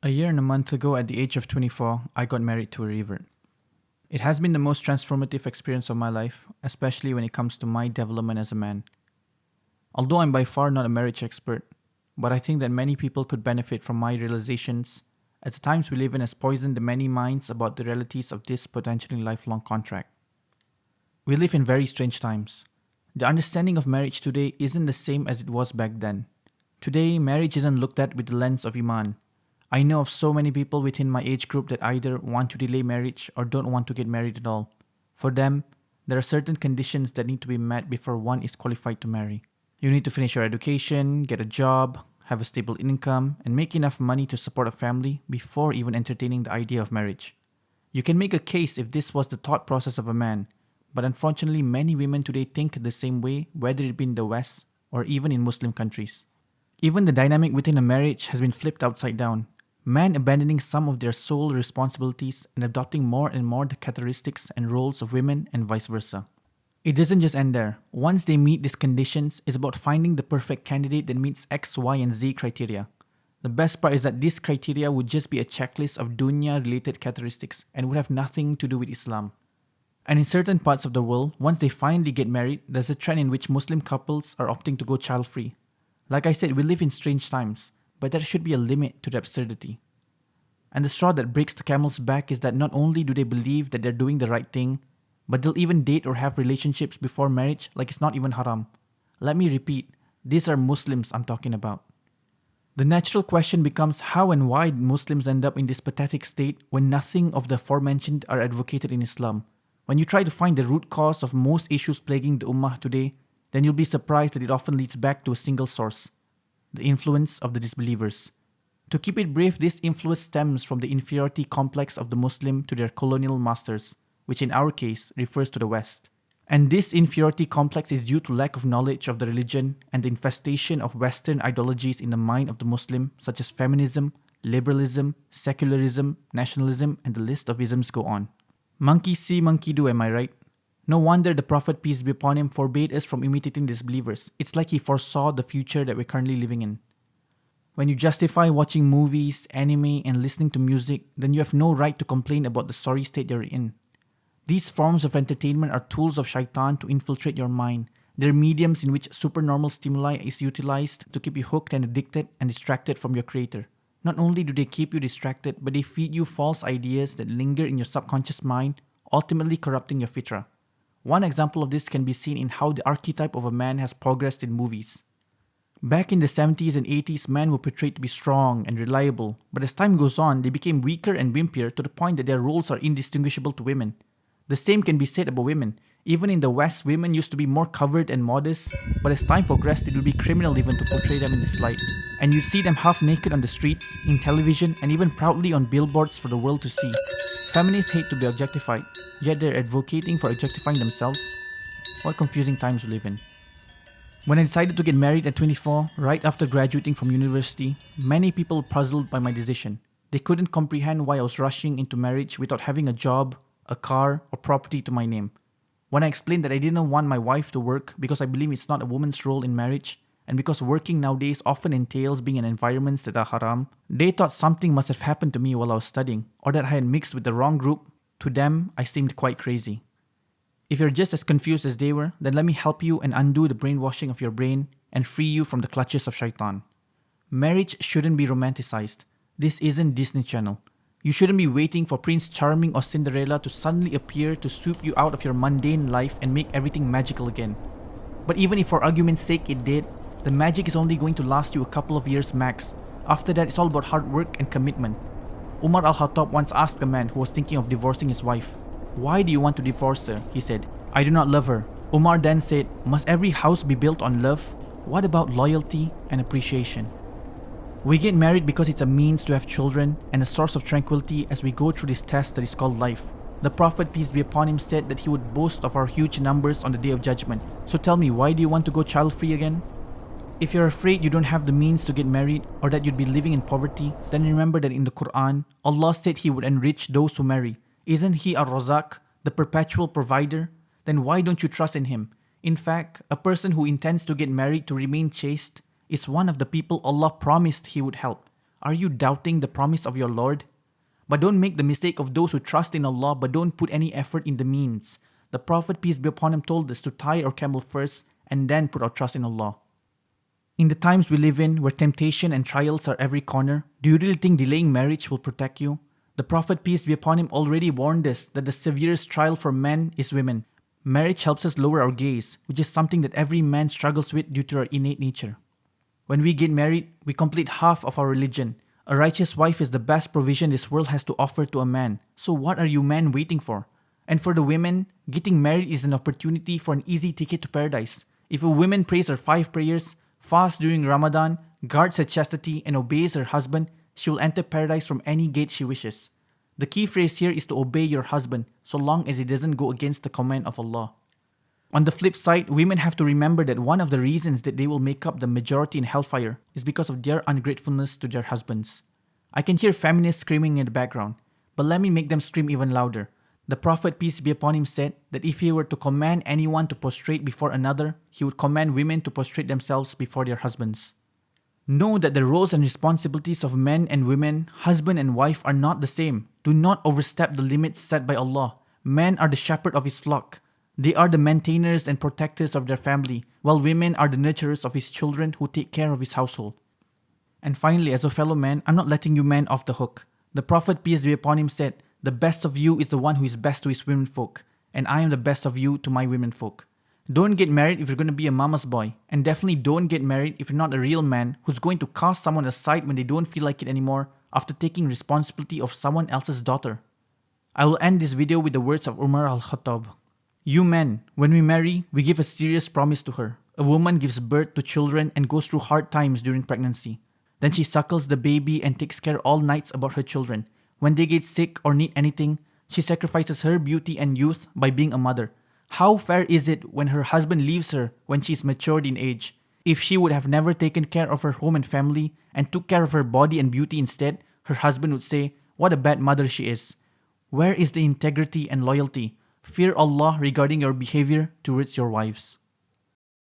A year and a month ago, at the age of 24, I got married to a revert. It has been the most transformative experience of my life, especially when it comes to my development as a man. Although I'm by far not a marriage expert, but I think that many people could benefit from my realizations, as the times we live in has poisoned the many minds about the realities of this potentially lifelong contract. We live in very strange times. The understanding of marriage today isn't the same as it was back then. Today, marriage isn't looked at with the lens of Iman. I know of so many people within my age group that either want to delay marriage or don't want to get married at all. For them, there are certain conditions that need to be met before one is qualified to marry. You need to finish your education, get a job, have a stable income, and make enough money to support a family before even entertaining the idea of marriage. You can make a case if this was the thought process of a man, but unfortunately many women today think the same way, whether it be in the West or even in Muslim countries. Even the dynamic within a marriage has been flipped upside down. Men abandoning some of their sole responsibilities and adopting more and more the characteristics and roles of women and vice versa. It doesn't just end there. Once they meet these conditions, it's about finding the perfect candidate that meets X, Y, and Z criteria. The best part is that this criteria would just be a checklist of dunya-related characteristics and would have nothing to do with Islam. And in certain parts of the world, once they finally get married, there's a trend in which Muslim couples are opting to go child-free. Like I said, we live in strange times, but there should be a limit to the absurdity. And the straw that breaks the camel's back is that not only do they believe that they're doing the right thing, but they'll even date or have relationships before marriage like it's not even haram. Let me repeat, these are Muslims I'm talking about. The natural question becomes how and why Muslims end up in this pathetic state when nothing of the aforementioned are advocated in Islam. When you try to find the root cause of most issues plaguing the Ummah today, then you'll be surprised that it often leads back to a single source: the influence of the disbelievers. To keep it brief, this influence stems from the inferiority complex of the Muslim to their colonial masters, which in our case refers to the West. And this inferiority complex is due to lack of knowledge of the religion and the infestation of Western ideologies in the mind of the Muslim, such as feminism, liberalism, secularism, nationalism, and the list of isms go on. Monkey see, monkey do, am I right? No wonder the Prophet, peace be upon him, forbade us from imitating disbelievers. It's like he foresaw the future that we're currently living in. When you justify watching movies, anime, and listening to music, then you have no right to complain about the sorry state you're in. These forms of entertainment are tools of shaitan to infiltrate your mind. They're mediums in which supernormal stimuli is utilized to keep you hooked and addicted and distracted from your creator. Not only do they keep you distracted, but they feed you false ideas that linger in your subconscious mind, ultimately corrupting your fitrah. One example of this can be seen in how the archetype of a man has progressed in movies. Back in the 70s and 80s, men were portrayed to be strong and reliable, but as time goes on, they became weaker and wimpier to the point that their roles are indistinguishable to women. The same can be said about women. Even in the West, women used to be more covered and modest, but as time progressed, it would be criminal even to portray them in this light. And you see them half naked on the streets, in television, and even proudly on billboards for the world to see. Feminists hate to be objectified, yet they're advocating for objectifying themselves. What confusing times we live in. When I decided to get married at 24, right after graduating from university, many people were puzzled by my decision. They couldn't comprehend why I was rushing into marriage without having a job, a car, or property to my name. When I explained that I didn't want my wife to work because I believe it's not a woman's role in marriage, and because working nowadays often entails being in environments that are haram, they thought something must have happened to me while I was studying, or that I had mixed with the wrong group. To them, I seemed quite crazy. If you're just as confused as they were, then let me help you and undo the brainwashing of your brain and free you from the clutches of shaitan. Marriage shouldn't be romanticized. This isn't Disney Channel. You shouldn't be waiting for Prince Charming or Cinderella to suddenly appear to sweep you out of your mundane life and make everything magical again. But even if for argument's sake it did, the magic is only going to last you a couple of years max. After that, it's all about hard work and commitment. Umar al-Khattab once asked a man who was thinking of divorcing his wife, "Why do you want to divorce her?" He said, "I do not love her." Umar then said, "Must every house be built on love? What about loyalty and appreciation?" We get married because it's a means to have children and a source of tranquility as we go through this test that is called life. The Prophet, peace be upon him, said that he would boast of our huge numbers on the Day of Judgment. So tell me, why do you want to go child-free again? If you're afraid you don't have the means to get married or that you'd be living in poverty, then remember that in the Quran, Allah said He would enrich those who marry. Isn't He Ar-Razak, the perpetual provider? Then why don't you trust in Him? In fact, a person who intends to get married to remain chaste is one of the people Allah promised He would help. Are you doubting the promise of your Lord? But don't make the mistake of those who trust in Allah but don't put any effort in the means. The Prophet, peace be upon him, told us to tie our camel first and then put our trust in Allah. In the times we live in, where temptation and trials are every corner, do you really think delaying marriage will protect you? The Prophet, peace be upon him, already warned us that the severest trial for men is women. Marriage helps us lower our gaze, which is something that every man struggles with due to our innate nature. When we get married, we complete half of our religion. A righteous wife is the best provision this world has to offer to a man. So what are you men waiting for? And for the women, getting married is an opportunity for an easy ticket to paradise. If a woman prays her 5 prayers, fasts during Ramadan, guards her chastity, and obeys her husband, she will enter paradise from any gate she wishes. The key phrase here is to obey your husband, so long as it doesn't go against the command of Allah. On the flip side, women have to remember that one of the reasons that they will make up the majority in hellfire is because of their ungratefulness to their husbands. I can hear feminists screaming in the background, but let me make them scream even louder. The Prophet, peace be upon him, said that if he were to command anyone to prostrate before another, he would command women to prostrate themselves before their husbands. Know that the roles and responsibilities of men and women, husband and wife, are not the same. Do not overstep the limits set by Allah. Men are the shepherd of his flock. They are the maintainers and protectors of their family, while women are the nurturers of his children who take care of his household. And finally, as a fellow man, I'm not letting you men off the hook. The Prophet, peace be upon him, said, "The best of you is the one who is best to his womenfolk, and I am the best of you to my womenfolk." Don't get married if you're going to be a mama's boy, and definitely don't get married if you're not a real man who's going to cast someone aside when they don't feel like it anymore after taking responsibility of someone else's daughter. I will end this video with the words of Umar al-Khattab. You men, when we marry, we give a serious promise to her. A woman gives birth to children and goes through hard times during pregnancy. Then she suckles the baby and takes care all nights about her children. When they get sick or need anything, she sacrifices her beauty and youth by being a mother. How fair is it when her husband leaves her when she is matured in age? If she would have never taken care of her home and family and took care of her body and beauty instead, her husband would say, "What a bad mother she is." Where is the integrity and loyalty? Fear Allah regarding your behavior towards your wives.